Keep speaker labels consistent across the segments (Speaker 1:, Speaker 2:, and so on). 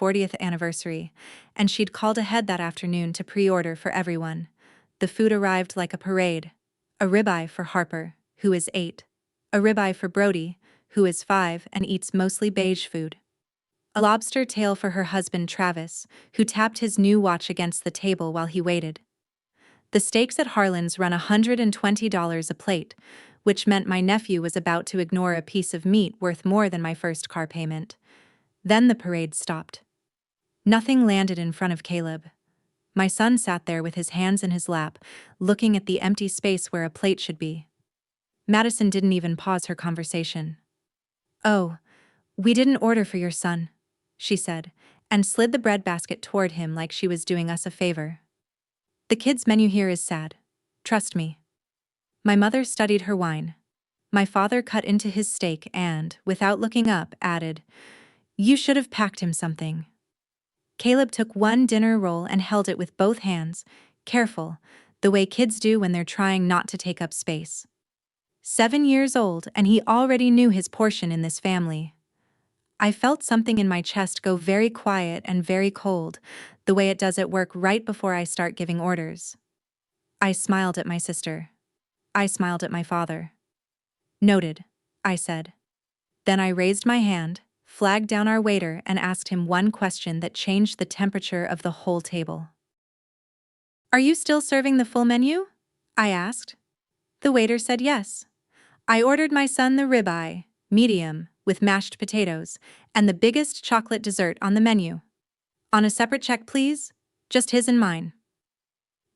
Speaker 1: 40th anniversary, and she'd called ahead that afternoon to pre-order for everyone. The food arrived like a parade. A ribeye for Harper, who is 8. A ribeye for Brody, who is 5 and eats mostly beige food. A lobster tail for her husband Travis, who tapped his new watch against the table while he waited. The steaks at Harlan's run $120 a plate, which meant my nephew was about to ignore a piece of meat worth more than my first car payment. Then the parade stopped. Nothing landed in front of Caleb. My son sat there with his hands in his lap, looking at the empty space where a plate should be. Madison didn't even pause her conversation. "Oh, we didn't order for your son," she said, and slid the breadbasket toward him like she was doing us a favor. "The kids' menu here is sad. Trust me." My mother studied her wine. My father cut into his steak and, without looking up, added, "You should have packed him something." Caleb took one dinner roll and held it with both hands, careful, the way kids do when they're trying not to take up space. 7 years old, and he already knew his portion in this family. I felt something in my chest go very quiet and very cold, the way it does at work right before I start giving orders. I smiled at my sister. I smiled at my father. "Noted," I said. Then I raised my hand, flagged down our waiter, and asked him one question that changed the temperature of the whole table. "Are you still serving the full menu?" I asked. The waiter said yes. I ordered my son the ribeye, medium, with mashed potatoes, and the biggest chocolate dessert on the menu. "On a separate check, please, just his and mine."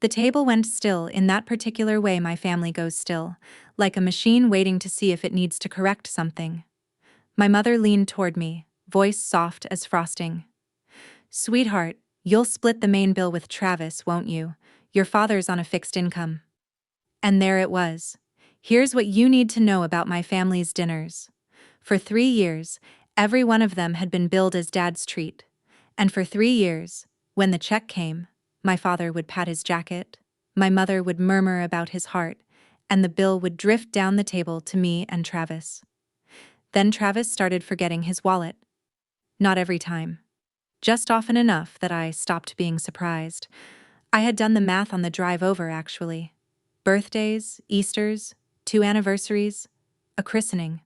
Speaker 1: The table went still in that particular way my family goes still, like a machine waiting to see if it needs to correct something. My mother leaned toward me, voice soft as frosting. "Sweetheart, you'll split the main bill with Travis, won't you? Your father's on a fixed income." And there it was. Here's what you need to know about my family's dinners. For 3 years, every one of them had been billed as Dad's treat. And for 3 years, when the check came, my father would pat his jacket, my mother would murmur about his heart, and the bill would drift down the table to me and Travis. Then Travis started forgetting his wallet. Not every time. Just often enough that I stopped being surprised. I had done the math on the drive over, actually. Birthdays, Easters, 2 anniversaries, a christening.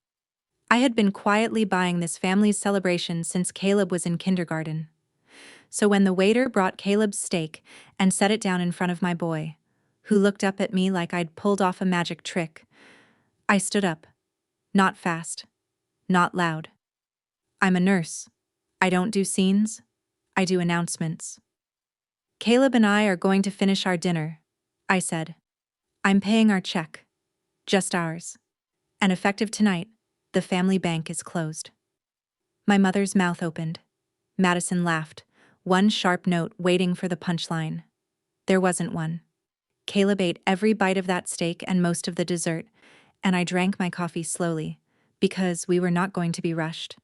Speaker 1: I had been quietly buying this family's celebration since Caleb was in kindergarten. So when the waiter brought Caleb's steak and set it down in front of my boy, who looked up at me like I'd pulled off a magic trick, I stood up. Not fast. Not loud. I'm a nurse. I don't do scenes. I do announcements. "Caleb and I are going to finish our dinner," I said. "I'm paying our check. Just ours. And effective tonight, the family bank is closed." My mother's mouth opened. Madison laughed, one sharp note waiting for the punchline. There wasn't one. Caleb ate every bite of that steak and most of the dessert, and I drank my coffee slowly, because we were not going to be rushed.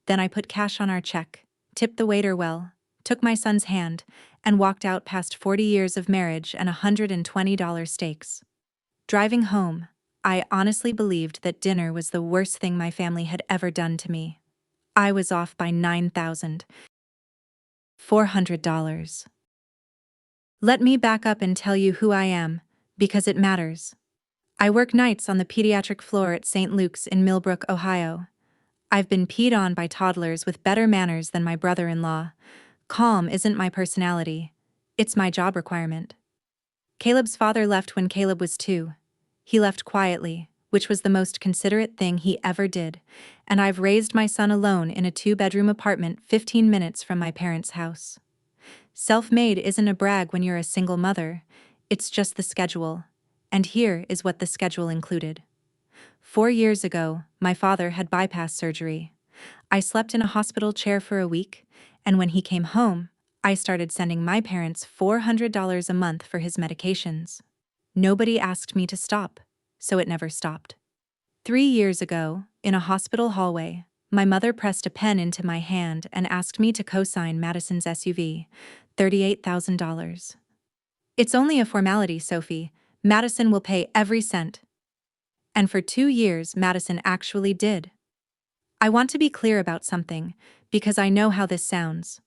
Speaker 1: Then I put cash on our check, tipped the waiter well, took my son's hand, and walked out past 40 years of marriage and $120 steaks. Driving home, I honestly believed that dinner was the worst thing my family had ever done to me. I was off by $9,400. Let me back up and tell you who I am, because it matters. I work nights on the pediatric floor at St. Luke's in Millbrook, Ohio. I've been peed on by toddlers with better manners than my brother-in-law. Calm isn't my personality. It's my job requirement. Caleb's father left when Caleb was 2. He left quietly, which was the most considerate thing he ever did, and I've raised my son alone in a 2-bedroom apartment 15 minutes from my parents' house. Self-made isn't a brag when you're a single mother, it's just the schedule, and here is what the schedule included. 4 years ago, my father had bypass surgery. I slept in a hospital chair for a week, and when he came home, I started sending my parents $400 a month for his medications. Nobody asked me to stop, so it never stopped. 3 years ago, in a hospital hallway, my mother pressed a pen into my hand and asked me to co-sign Madison's SUV, $38,000. "It's only a formality, Sophie. Madison will pay every cent." And for 2 years, Madison actually did. I want to be clear about something, because I know how this sounds.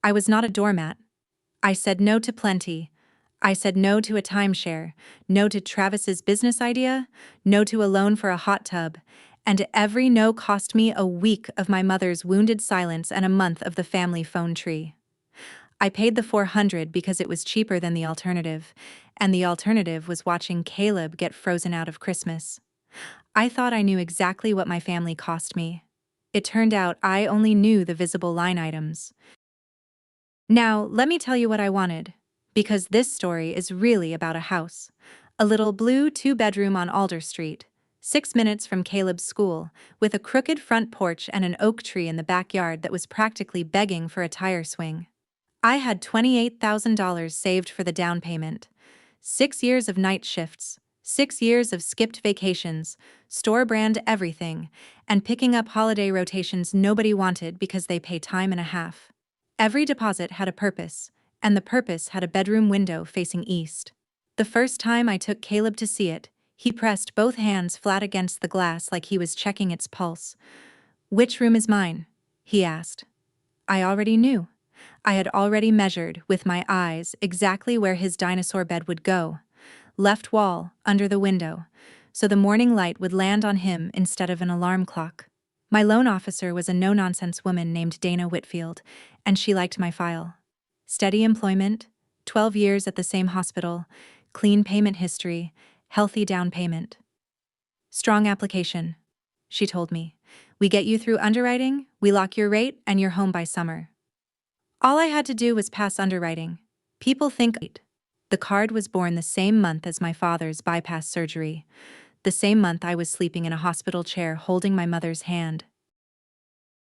Speaker 1: I was not a doormat. I said no to plenty. I said no to a timeshare, no to Travis's business idea, no to a loan for a hot tub, and every no cost me a week of my mother's wounded silence and a month of the family phone tree. I paid the $400 because it was cheaper than the alternative, and the alternative was watching Caleb get frozen out of Christmas. I thought I knew exactly what my family cost me. It turned out I only knew the visible line items. Now, let me tell you what I wanted, because this story is really about a house. A little blue two-bedroom on Alder Street, 6 minutes from Caleb's school, with a crooked front porch and an oak tree in the backyard that was practically begging for a tire swing. I had $28,000 saved for the down payment. 6 years of night shifts, 6 years of skipped vacations, store-brand everything, and picking up holiday rotations nobody wanted because they pay time and a half. Every deposit had a purpose, and the purpose had a bedroom window facing east. The first time I took Caleb to see it, he pressed both hands flat against the glass like he was checking its pulse. "Which room is mine?" he asked. I already knew. I had already measured, with my eyes, exactly where his dinosaur bed would go. Left wall, under the window, so the morning light would land on him instead of an alarm clock. My loan officer was a no-nonsense woman named Dana Whitfield, and she liked my file. Steady employment, 12 years at the same hospital, clean payment history, healthy down payment. Strong application, she told me. We get you through underwriting, we lock your rate, and you're home by summer. All I had to do was pass underwriting. People think the card was born the same month as my father's bypass surgery. The same month I was sleeping in a hospital chair holding my mother's hand.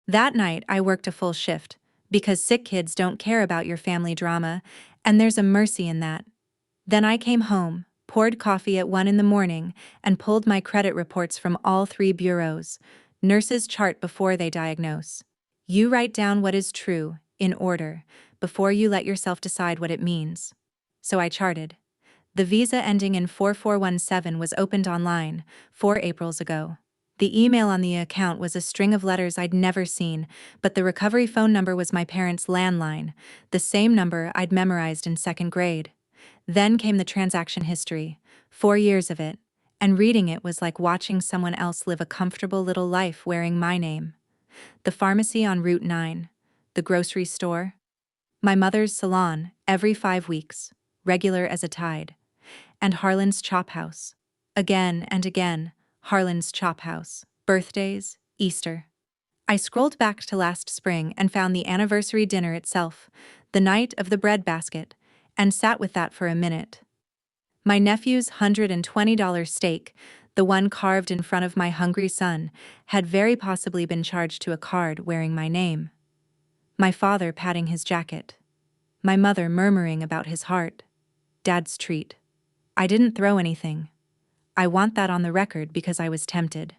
Speaker 1: That night I worked a full shift, because sick kids don't care about your family drama, and there's a mercy in that. Then I came home, poured coffee at 1 in the morning, and pulled my credit reports from all 3 bureaus. Nurses chart before they diagnose. You write down what is true, in order, before you let yourself decide what it means. So I charted. The visa ending in 4417 was opened online, 4 Aprils ago. The email on the account was a string of letters I'd never seen, but the recovery phone number was my parents' landline, the same number I'd memorized in 2nd grade. Then came the transaction history, 4 years of it, and reading it was like watching someone else live a comfortable little life wearing my name. The pharmacy on Route 9, the grocery store, my mother's salon every 5 weeks, regular as a tide, and Harlan's Chop House. Again and again, Harlan's Chop House, birthdays, Easter. I scrolled back to last spring and found the anniversary dinner itself, the night of the breadbasket, and sat with that for a minute. My nephew's $120 steak, the one carved in front of my hungry son, had very possibly been charged to a card wearing my name. My father patting his jacket. My mother murmuring about his heart. Dad's treat. I didn't throw anything. I want that on the record because I was tempted.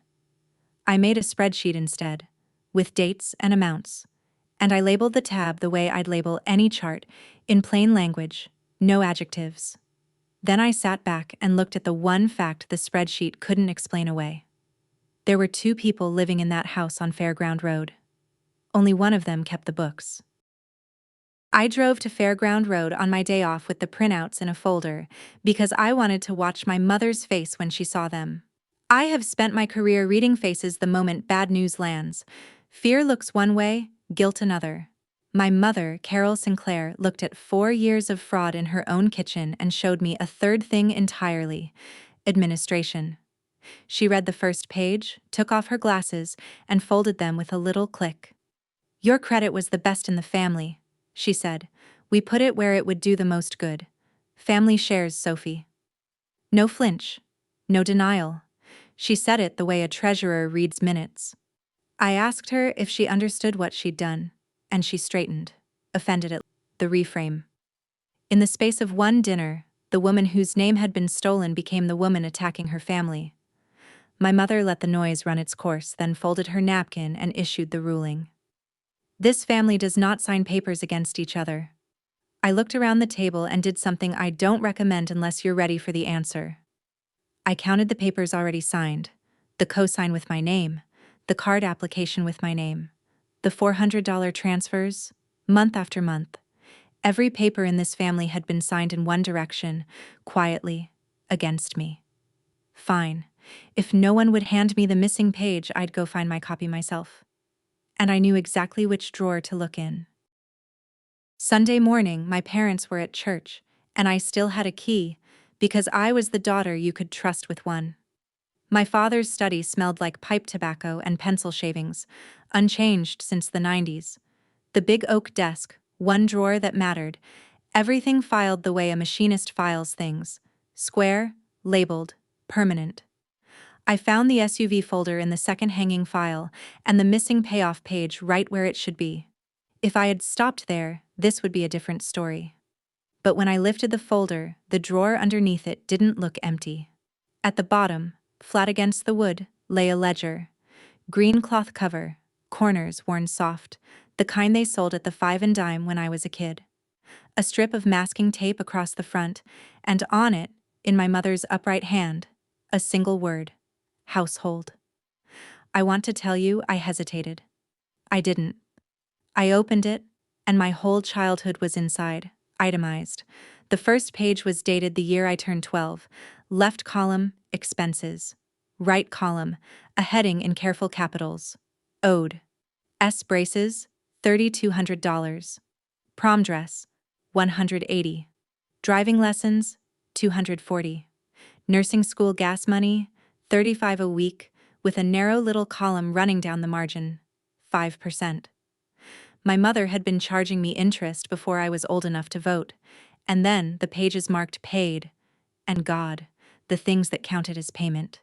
Speaker 1: I made a spreadsheet instead, with dates and amounts, and I labeled the tab the way I'd label any chart, in plain language, no adjectives. Then I sat back and looked at the one fact the spreadsheet couldn't explain away. There were 2 people living in that house on Fairground Road. Only one of them kept the books. I drove to Fairground Road on my day off with the printouts in a folder, because I wanted to watch my mother's face when she saw them. I have spent my career reading faces the moment bad news lands. Fear looks one way, guilt another. My mother, Carol Sinclair, looked at 4 years of fraud in her own kitchen and showed me a third thing entirely: administration. She read the first page, took off her glasses, and folded them with a little click. "Your credit was the best in the family," she said. "We put it where it would do the most good. Family shares, Sophie." No flinch. No denial. She said it the way a treasurer reads minutes. I asked her if she understood what she'd done, and she straightened, offended at the reframe. In the space of one dinner, the woman whose name had been stolen became the woman attacking her family. My mother let the noise run its course, then folded her napkin and issued the ruling. This family does not sign papers against each other. I looked around the table and did something I don't recommend unless you're ready for the answer. I counted the papers already signed, the cosign with my name, the card application with my name, the $400 transfers, Month after month, every paper in this family had been signed in one direction, quietly, against me. Fine. If no one would hand me the missing page, I'd go find my copy myself. And I knew exactly which drawer to look in. Sunday morning, my parents were at church, and I still had a key, because I was the daughter you could trust with one. My father's study smelled like pipe tobacco and pencil shavings, unchanged since the 90s. The big oak desk, one drawer that mattered, everything filed the way a machinist files things, square, labeled, permanent. I found the SUV folder in the second hanging file, and the missing payoff page right where it should be. If I had stopped there, this would be a different story. But when I lifted the folder, the drawer underneath it didn't look empty. At the bottom, flat against the wood, lay a ledger. Green cloth cover, corners worn soft, the kind they sold at the 5 and dime when I was a kid. A strip of masking tape across the front, and on it, in my mother's upright hand, a single word: household. I want to tell you, I hesitated. I didn't. I opened it, and my whole childhood was inside, itemized. The first page was dated the year I turned 12. Left column, expenses. Right column, a heading in careful capitals. Ode. S. braces, $3,200. Prom dress, $180. Driving lessons, $240. Nursing school gas money, $35 a week, with a narrow little column running down the margin, 5%. My mother had been charging me interest before I was old enough to vote, and then the pages marked paid, and God, the things that counted as payment.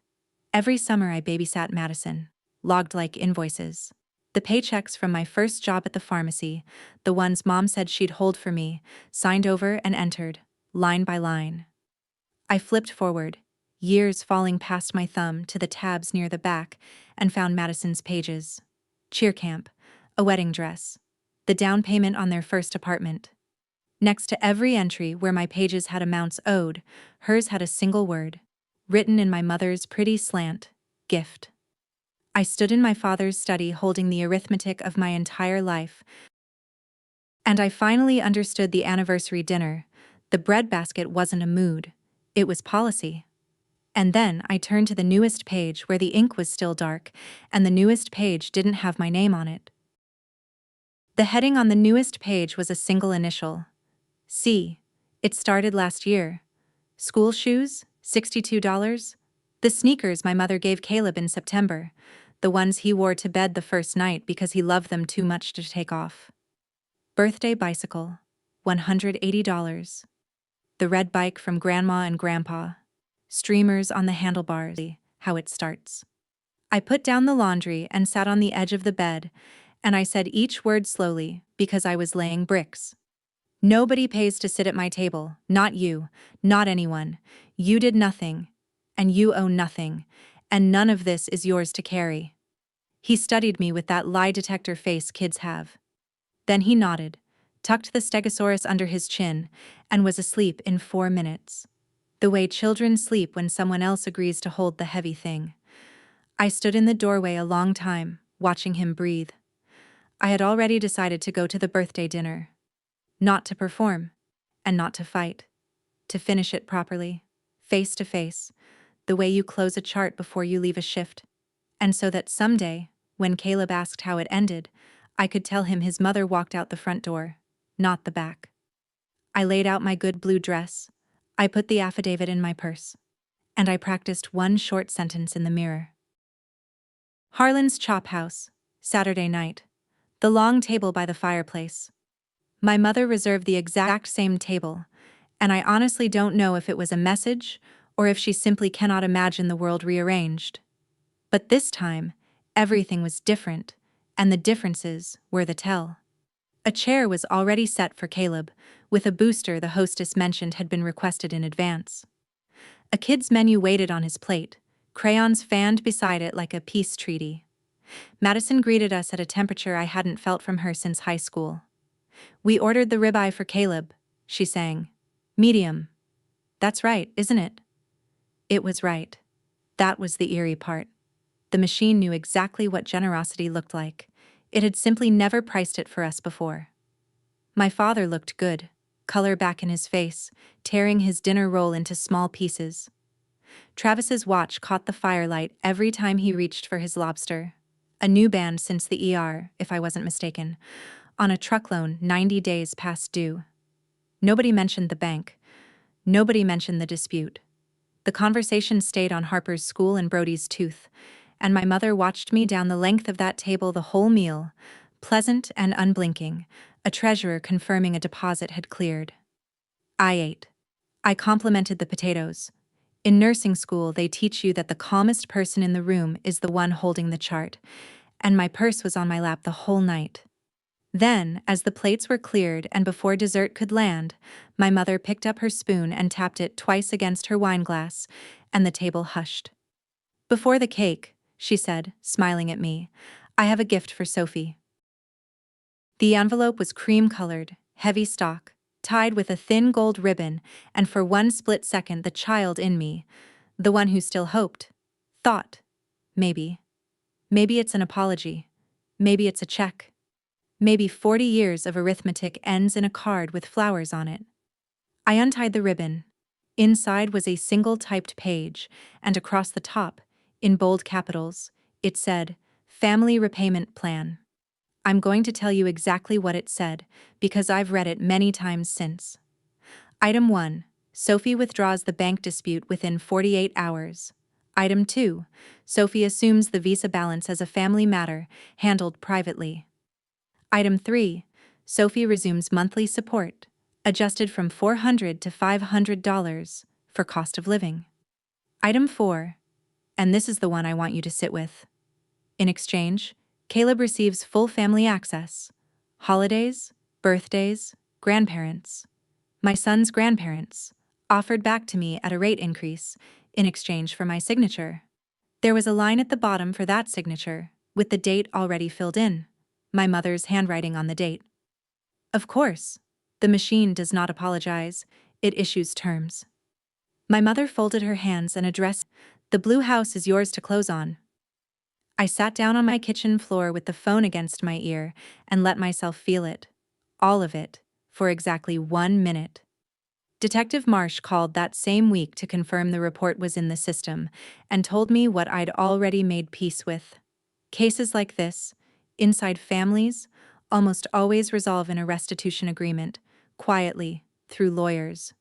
Speaker 1: Every summer I babysat Madison, logged like invoices. The paychecks from my first job at the pharmacy, the ones Mom said she'd hold for me, signed over and entered, line by line. I flipped forward, years falling past my thumb to the tabs near the back, and found Madison's pages. Cheer camp, a wedding dress, the down payment on their first apartment. Next to every entry where my pages had amounts owed, hers had a single word, written in my mother's pretty slant: gift. I stood in my father's study holding the arithmetic of my entire life, and I finally understood the anniversary dinner. The breadbasket wasn't a mood, it was policy. And then I turned to the newest page where the ink was still dark, and the newest page didn't have my name on it. The heading on the newest page was a single initial. C. It started last year. School shoes, $62. The sneakers my mother gave Caleb in September, the ones he wore to bed the first night because he loved them too much to take off. Birthday bicycle, $180. The red bike from Grandma and Grandpa. Streamers on the handlebars, how it starts. I put down the laundry and sat on the edge of the bed, and I said each word slowly because I was laying bricks. Nobody pays to sit at my table, not you, not anyone. You did nothing, and you owe nothing, and none of this is yours to carry. He studied me with that lie detector face kids have. Then he nodded, tucked the stegosaurus under his chin, and was asleep in 4 minutes. The way children sleep when someone else agrees to hold the heavy thing. I stood in the doorway a long time, watching him breathe. I had already decided to go to the birthday dinner. Not to perform, and not to fight. To finish it properly, face to face, the way you close a chart before you leave a shift. And so that someday, when Caleb asked how it ended, I could tell him his mother walked out the front door, not the back. I laid out my good blue dress. I put the affidavit in my purse. And I practiced one short sentence in the mirror. Harlan's Chop House, Saturday night. The long table by the fireplace. My mother reserved the exact same table, and I honestly don't know if it was a message or if she simply cannot imagine the world rearranged. But this time, everything was different, and the differences were the tell. A chair was already set for Caleb, with a booster the hostess mentioned had been requested in advance. A kid's menu waited on his plate, crayons fanned beside it like a peace treaty. Madison greeted us at a temperature I hadn't felt from her since high school. "We ordered the ribeye for Caleb," she sang. "Medium." "That's right, isn't it?" It was right. That was the eerie part. The machine knew exactly what generosity looked like. It had simply never priced it for us before. My father looked good, color back in his face, tearing his dinner roll into small pieces. Travis's watch caught the firelight every time he reached for his lobster. A new band since the ER, if I wasn't mistaken. On a truck loan 90 days past due. Nobody mentioned the bank. Nobody mentioned the dispute. The conversation stayed on Harper's school and Brody's tooth, and my mother watched me down the length of that table the whole meal, pleasant and unblinking, a treasurer confirming a deposit had cleared. I ate. I complimented the potatoes. In nursing school, they teach you that the calmest person in the room is the one holding the chart, and my purse was on my lap the whole night. Then, as the plates were cleared and before dessert could land, my mother picked up her spoon and tapped it twice against her wineglass, and the table hushed. "Before the cake," she said, smiling at me, "I have a gift for Sophie." The envelope was cream-colored, heavy stock, tied with a thin gold ribbon, and for one split second the child in me, the one who still hoped, thought, maybe it's an apology, maybe it's a check. Maybe 40 years of arithmetic ends in a card with flowers on it. I untied the ribbon. Inside was a single typed page, and across the top, in bold capitals, it said, "Family Repayment Plan." I'm going to tell you exactly what it said, because I've read it many times since. Item 1. Sophie withdraws the bank dispute within 48 hours. Item 2. Sophie assumes the Visa balance as a family matter, handled privately. Item 3. Sophie resumes monthly support, adjusted from $400 to $500 for cost of living. Item 4. And this is the one I want you to sit with. In exchange, Caleb receives full family access. Holidays, birthdays, grandparents. My son's grandparents, offered back to me at a rate increase, in exchange for my signature. There was a line at the bottom for that signature, with the date already filled in. My mother's handwriting on the date. Of course, the machine does not apologize, it issues terms. My mother folded her hands and addressed, "The blue house is yours to close on." I sat down on my kitchen floor with the phone against my ear and let myself feel it, all of it, for exactly 1 minute. Detective Marsh called that same week to confirm the report was in the system and told me what I'd already made peace with. Cases like this, inside families, almost always resolve in a restitution agreement, quietly, through lawyers.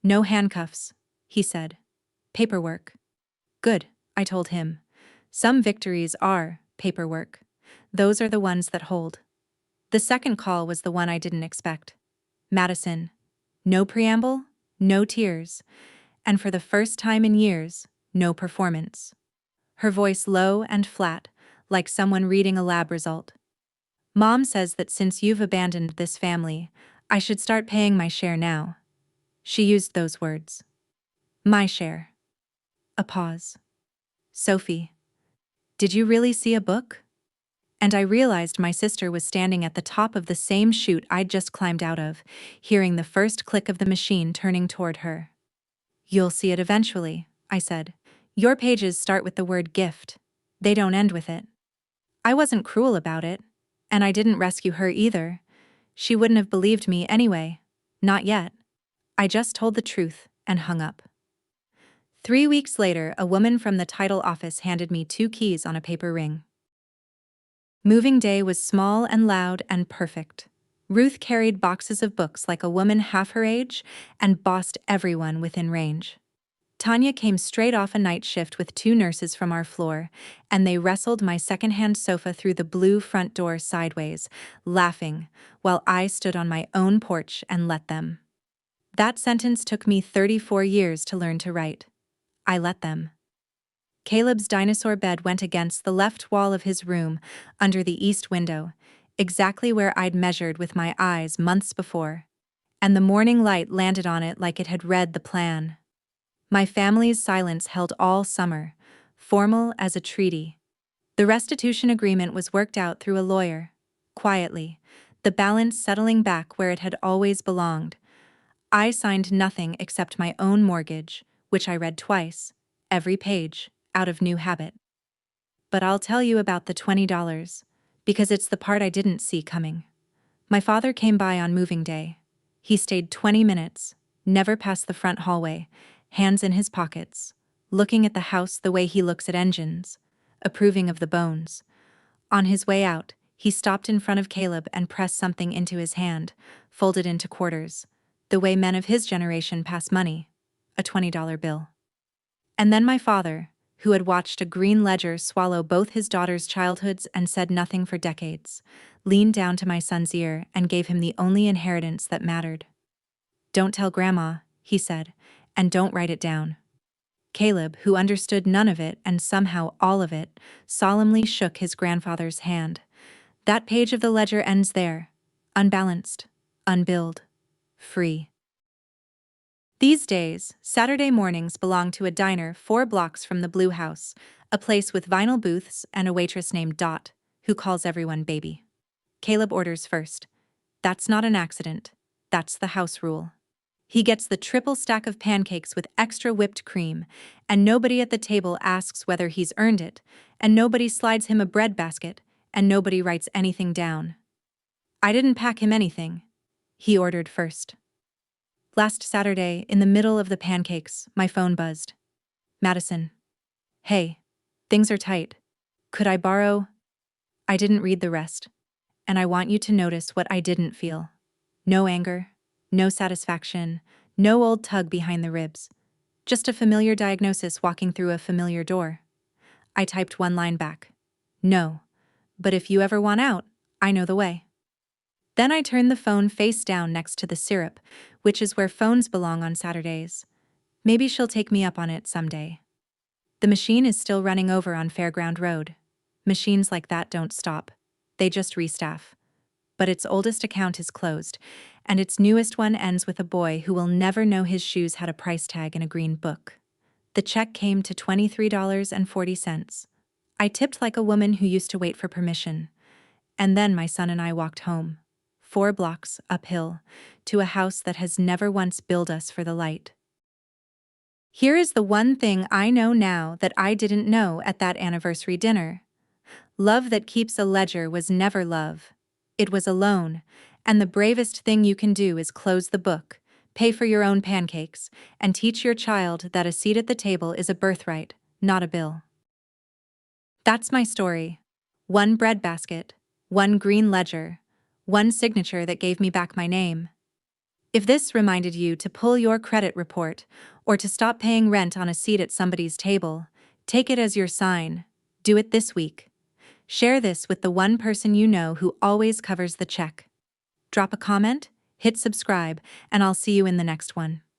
Speaker 1: "No handcuffs," he said. "Paperwork." "Good," I told him. "Some victories are paperwork. Those are the ones that hold." The second call was the one I didn't expect. Madison. No preamble, no tears, and for the first time in years, no performance. Her voice low and flat, like someone reading a lab result. "Mom says that since you've abandoned this family, I should start paying my share now." She used those words. My share. A pause. "Sophie, did you really see a book?" And I realized my sister was standing at the top of the same chute I'd just climbed out of, hearing the first click of the machine turning toward her. "You'll see it eventually," I said. "Your pages start with the word gift. They don't end with it." I wasn't cruel about it, and I didn't rescue her either. She wouldn't have believed me anyway. Not yet. I just told the truth and hung up. 3 weeks later, a woman from the title office handed me 2 keys on a paper ring. Moving day was small and loud and perfect. Ruth carried boxes of books like a woman half her age and bossed everyone within range. Tanya came straight off a night shift with 2 nurses from our floor, and they wrestled my secondhand sofa through the blue front door sideways, laughing, while I stood on my own porch and let them. That sentence took me 34 years to learn to write. I let them. Caleb's dinosaur bed went against the left wall of his room, under the east window, exactly where I'd measured with my eyes months before, and the morning light landed on it like it had read the plan. My family's silence held all summer, formal as a treaty. The restitution agreement was worked out through a lawyer, quietly, the balance settling back where it had always belonged. I signed nothing except my own mortgage, which I read twice, every page, out of new habit. But I'll tell you about the $20, because it's the part I didn't see coming. My father came by on moving day. He stayed 20 minutes, never past the front hallway, hands in his pockets, looking at the house the way he looks at engines, approving of the bones. On his way out, he stopped in front of Caleb and pressed something into his hand, folded into quarters, the way men of his generation pass money, a $20 bill. And then my father, who had watched a green ledger swallow both his daughter's childhoods and said nothing for decades, leaned down to my son's ear and gave him the only inheritance that mattered. "Don't tell Grandma," he said, "and don't write it down." Caleb, who understood none of it and somehow all of it, solemnly shook his grandfather's hand. That page of the ledger ends there, unbalanced, unbilled, free. These days, Saturday mornings belong to a diner 4 blocks from the Blue House, a place with vinyl booths and a waitress named Dot, who calls everyone baby. Caleb orders first. That's not an accident. That's the house rule. He gets the triple stack of pancakes with extra whipped cream, and nobody at the table asks whether he's earned it, and nobody slides him a bread basket, and nobody writes anything down. I didn't pack him anything. He ordered first. Last Saturday, in the middle of the pancakes, my phone buzzed. "Madison. Hey, things are tight. Could I borrow?" I didn't read the rest. And I want you to notice what I didn't feel. No anger, no satisfaction, no old tug behind the ribs. Just a familiar diagnosis walking through a familiar door. I typed one line back. "No, but if you ever want out, I know the way." Then I turned the phone face down next to the syrup, which is where phones belong on Saturdays. Maybe she'll take me up on it someday. The machine is still running over on Fairground Road. Machines like that don't stop. They just restaff. But its oldest account is closed, and its newest one ends with a boy who will never know his shoes had a price tag in a green book. The check came to $23.40. I tipped like a woman who used to wait for permission. And then my son and I walked home, 4 blocks uphill, to a house that has never once billed us for the light. Here is the one thing I know now that I didn't know at that anniversary dinner. Love that keeps a ledger was never love. It was a loan, and the bravest thing you can do is close the book, pay for your own pancakes, and teach your child that a seat at the table is a birthright, not a bill. That's my story. 1 breadbasket, 1 green ledger, 1 signature that gave me back my name. If this reminded you to pull your credit report or to stop paying rent on a seat at somebody's table, take it as your sign. Do it this week. Share this with the one person you know who always covers the check. Drop a comment, hit subscribe, and I'll see you in the next one.